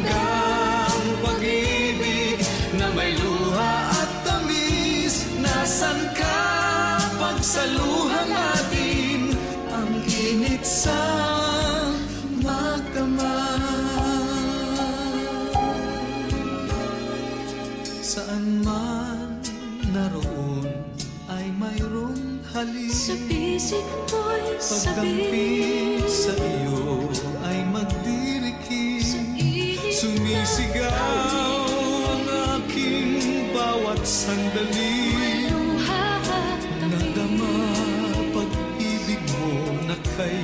hanggang pag-ibig na may luha at tamis. Nasaan ka pagsaluhan natin ang init sa magdamag? Saan man naroon ay mayroong halik. Sa bisig mo'y Pagdamping sabihin, sa iyo ay magdirikim. Sumisigaw ang aking bawat sandali. luha at tamis. Nadama pag-ibig mo na kay